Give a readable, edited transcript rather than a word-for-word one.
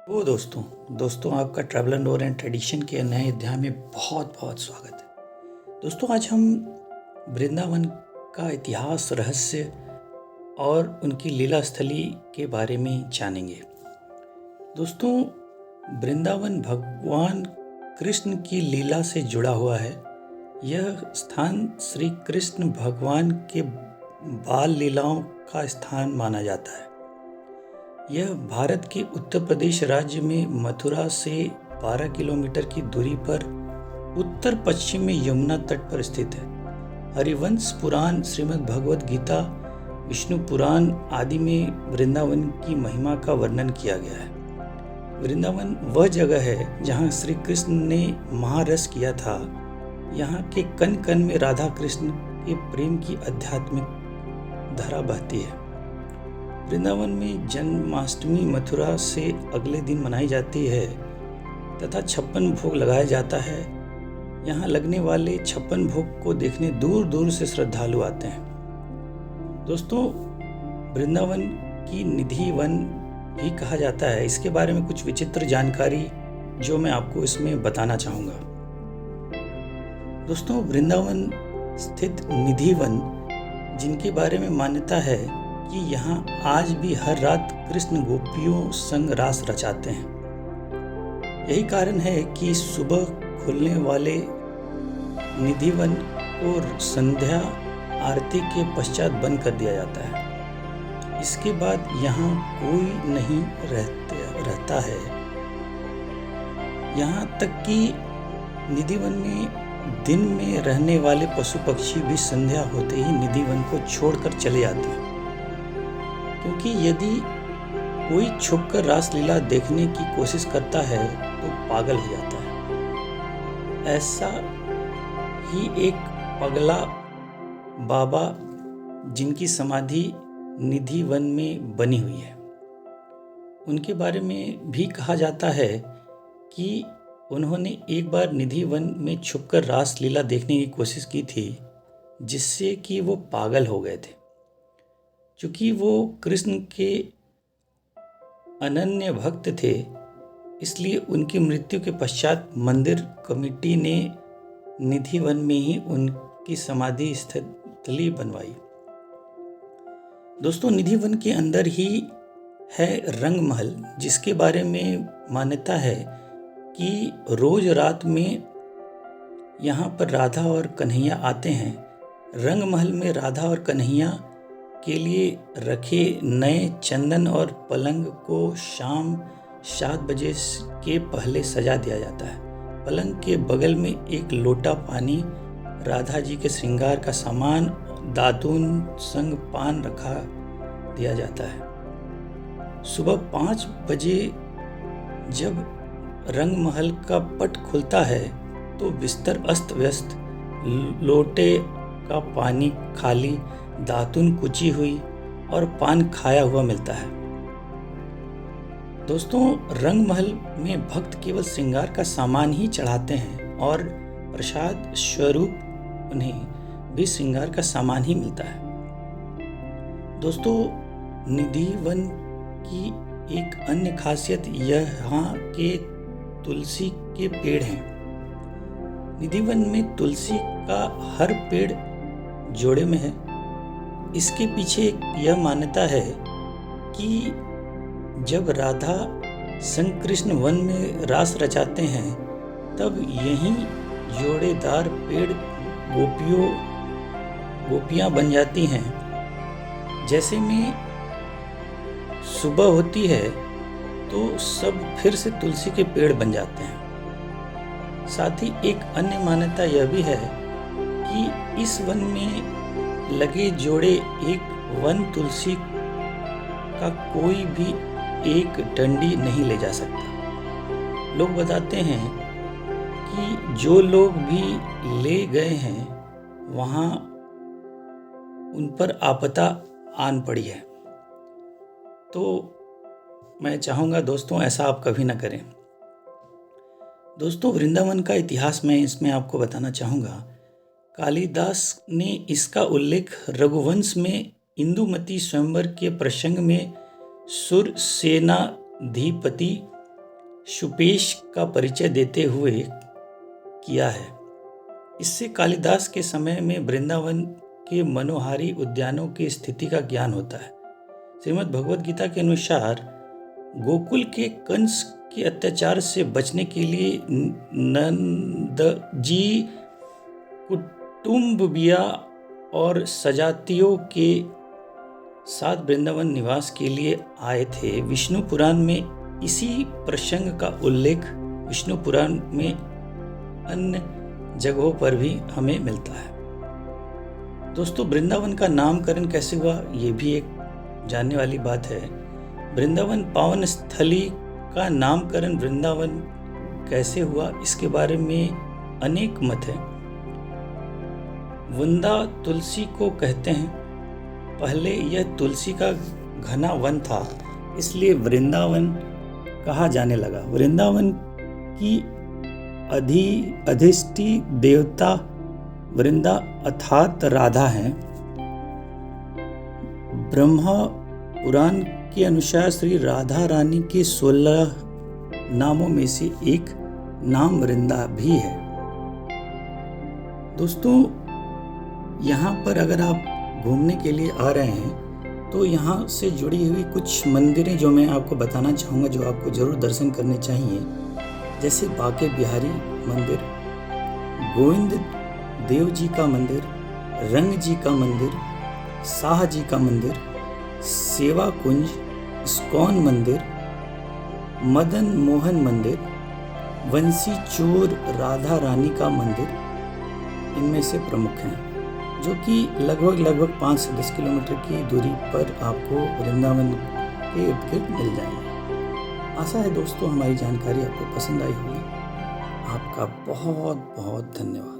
दोस्तों आपका travel and और एंड ट्रेडिशन के नए अध्याय में बहुत बहुत स्वागत है। दोस्तों आज हम वृंदावन का इतिहास, रहस्य और उनकी लीला स्थली के बारे में जानेंगे। दोस्तों वृंदावन भगवान कृष्ण की लीला से जुड़ा हुआ है। यह स्थान श्री कृष्ण भगवान के बाल लीलाओं का स्थान माना जाता है। यह भारत के उत्तर प्रदेश राज्य में मथुरा से 12 किलोमीटर की दूरी पर उत्तर पश्चिम में यमुना तट पर स्थित है। हरिवंश पुराण, श्रीमद् भगवद गीता, विष्णु पुराण आदि में वृंदावन की महिमा का वर्णन किया गया है। वृंदावन वह जगह है जहाँ श्री कृष्ण ने महारस किया था। यहाँ के कण कण में राधा कृष्ण के प्रेम की आध्यात्मिक धारा बहती है। वृंदावन में जन्माष्टमी मथुरा से अगले दिन मनाई जाती है तथा 56 भोग लगाया जाता है। यहाँ लगने वाले 56 भोग को देखने दूर दूर से श्रद्धालु आते हैं। दोस्तों वृंदावन की निधि वन भी कहा जाता है। इसके बारे में कुछ विचित्र जानकारी जो मैं आपको इसमें बताना चाहूँगा। दोस्तों वृंदावन स्थित निधि वन, जिनके बारे में मान्यता है कि यहाँ आज भी हर रात कृष्ण गोपियों संग रास रचाते हैं। यही कारण है कि सुबह खुलने वाले निधिवन को संध्या आरती के पश्चात बंद कर दिया जाता है। इसके बाद यहाँ कोई नहीं रहता है। यहाँ तक कि निधिवन में दिन में रहने वाले पशु पक्षी भी संध्या होते ही निधिवन को छोड़कर चले जाते हैं, क्योंकि यदि कोई छुपकर रासलीला देखने की कोशिश करता है तो पागल हो जाता है। ऐसा ही एक पगला बाबा जिनकी समाधि निधि वन में बनी हुई है, उनके बारे में भी कहा जाता है कि उन्होंने एक बार निधि वन में छुपकर रासलीला देखने की कोशिश की थी, जिससे कि वो पागल हो गए थे। चूँकि वो कृष्ण के अनन्य भक्त थे, इसलिए उनकी मृत्यु के पश्चात मंदिर कमेटी ने निधि वन में ही उनकी समाधि स्थली बनवाई। दोस्तों निधि वन के अंदर ही है रंग महल, जिसके बारे में मान्यता है कि रोज रात में यहाँ पर राधा और कन्हैया आते हैं। रंग महल में राधा और कन्हैया के लिए रखे नए चंदन और पलंग को शाम 7 बजे के पहले सजा दिया जाता है। पलंग के बगल में एक लोटा पानी, राधा जी के श्रृंगार का सामान, दातून संग पान रखा दिया जाता है। सुबह 5 बजे जब रंग महल का पट खुलता है तो बिस्तर अस्त व्यस्त, लोटे का पानी खाली, दातुन कुची हुई और पान खाया हुआ मिलता है। दोस्तों रंग महल में भक्त केवल श्रृंगार का सामान ही चढ़ाते हैं और प्रसाद स्वरूप उन्हें भी श्रृंगार का सामान ही मिलता है। दोस्तों निधि वन की एक अन्य खासियत यहाँ के तुलसी के पेड़ हैं। निधि वन में तुलसी का हर पेड़ जोड़े में है। इसके पीछे यह मान्यता है कि जब राधा संग कृष्ण वन में रास रचाते हैं, तब यही जोड़ेदार पेड़ गोपियां बन जाती हैं। जैसे में सुबह होती है तो सब फिर से तुलसी के पेड़ बन जाते हैं। साथ ही एक अन्य मान्यता यह भी है कि इस वन में लगे जोड़े एक वन तुलसी का कोई भी एक डंडी नहीं ले जा सकता। लोग बताते हैं कि जो लोग भी ले गए हैं वहाँ उन पर आपदा आन पड़ी है। तो मैं चाहूँगा दोस्तों ऐसा आप कभी ना करें। दोस्तों वृंदावन का इतिहास मैं इसमें आपको बताना चाहूँगा। कालिदास ने इसका उल्लेख रघुवंश में इंदुमती स्वयंवर के प्रसंग में सुरसेनाधिपति शुपेश का परिचय देते हुए किया है। इससे कालिदास के समय में वृंदावन के मनोहारी उद्यानों की स्थिति का ज्ञान होता है। श्रीमद् भगवद गीता के अनुसार गोकुल के कंस के अत्याचार से बचने के लिए नंद जी कुटुम्बिया और सजातियों के साथ वृंदावन निवास के लिए आए थे। विष्णु पुराण में इसी प्रसंग का उल्लेख विष्णु पुराण में अन्य जगहों पर भी हमें मिलता है। दोस्तों, वृंदावन का नामकरण कैसे हुआ, ये भी एक जानने वाली बात है। वृंदावन पावन स्थली का नामकरण वृंदावन कैसे हुआ, इसके बारे में अनेक मत हैं। वृंदा तुलसी को कहते हैं। पहले यह तुलसी का घना वन था, इसलिए वृंदावन कहा जाने लगा। वृंदावन की अधिष्ठी देवता वृंदा अर्थात राधा हैं। ब्रह्मा पुराण के अनुसार श्री राधा रानी के 16 नामों में से एक नाम वृंदा भी है। दोस्तों, यहाँ पर अगर आप घूमने के लिए आ रहे हैं तो यहाँ से जुड़ी हुई कुछ मंदिरें जो मैं आपको बताना चाहूँगा, जो आपको जरूर दर्शन करने चाहिए, जैसे बांके बिहारी मंदिर, गोविंद देव जी का मंदिर, रंग जी का मंदिर, शाह जी का मंदिर, सेवा कुंज, इस्कॉन मंदिर, मदन मोहन मंदिर, वंशी चोर राधा रानी का मंदिर इनमें से प्रमुख हैं, जो कि लगभग 5 से 10 किलोमीटर की दूरी पर आपको वृंदावन के इर्द गिर्द मिल जाएंगे। आशा है दोस्तों हमारी जानकारी आपको पसंद आई होगी। आपका बहुत बहुत धन्यवाद।